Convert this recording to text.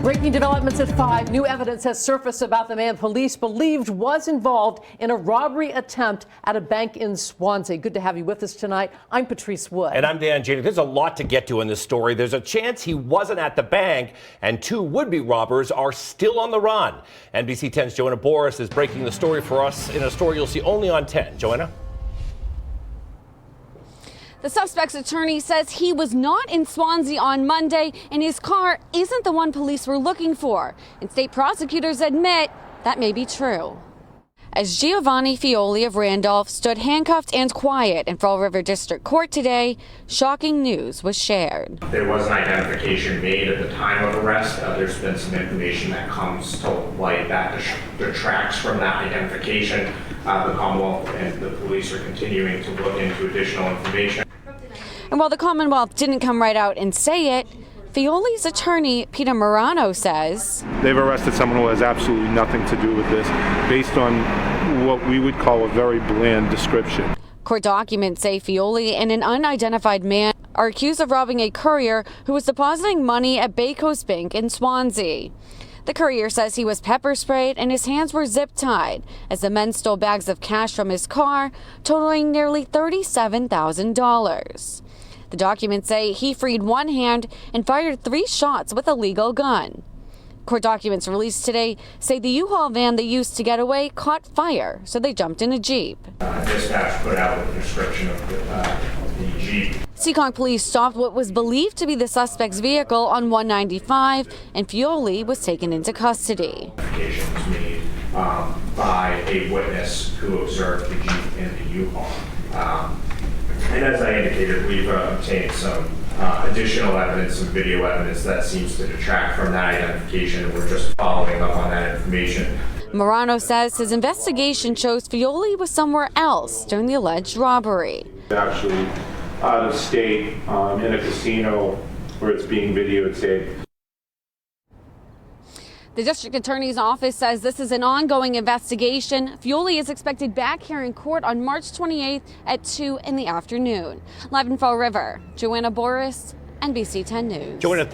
Breaking developments at 5. New evidence has surfaced about the man police believed was involved in a robbery attempt at a bank in Swansea. Good to have you with us tonight. I'm Patrice Wood. And I'm Dan Janick. There's a lot to get to in this story. There's a chance he wasn't at the bank, and 2 would-be robbers are still on the run. NBC 10's Joanna Boris is breaking the story for us in a story you'll see only on 10. Joanna? The suspect's attorney says he was not in Swansea on Monday, and his car isn't the one police were looking for. And state prosecutors admit that may be true. As Giovanni Fioli of Randolph stood handcuffed and quiet in Fall River District Court today, shocking news was shared. There was an identification made at the time of arrest. There's been some information that comes to light that detracts from that identification. The Commonwealth and the police are continuing to look into additional information. And while the Commonwealth didn't come right out and say it, Fioli's attorney, Peter Morano, says they've arrested someone who has absolutely nothing to do with this, based on what we would call a very bland description. Court documents say Fioli and an unidentified man are accused of robbing a courier who was depositing money at Bay Coast Bank in Swansea. The courier says he was pepper sprayed and his hands were zip tied as the men stole bags of cash from his car, totaling nearly $37,000. The documents say he freed one hand and fired 3 shots with a legal gun. Court documents released today say the U-Haul van they used to get away caught fire, so they jumped in a Jeep. Dispatch put out a description of the Jeep. Seekonk police stopped what was believed to be the suspect's vehicle on 195, and Fioli was taken into custody. Identification was made by a witness who observed the Jeep and the U-Haul. And as I indicated, we've obtained some additional evidence, some video evidence that seems to detract from that identification, and we're just following up on that information. Morano says his investigation shows Fioli was somewhere else during the alleged robbery. Actually out of state, in a casino where it's being videotaped. The district attorney's office says this is an ongoing investigation. Fioli is expected back here in court on March 28th at 2 in the afternoon. Live in Fall River, Joanna Boris, NBC 10 News. Joanna,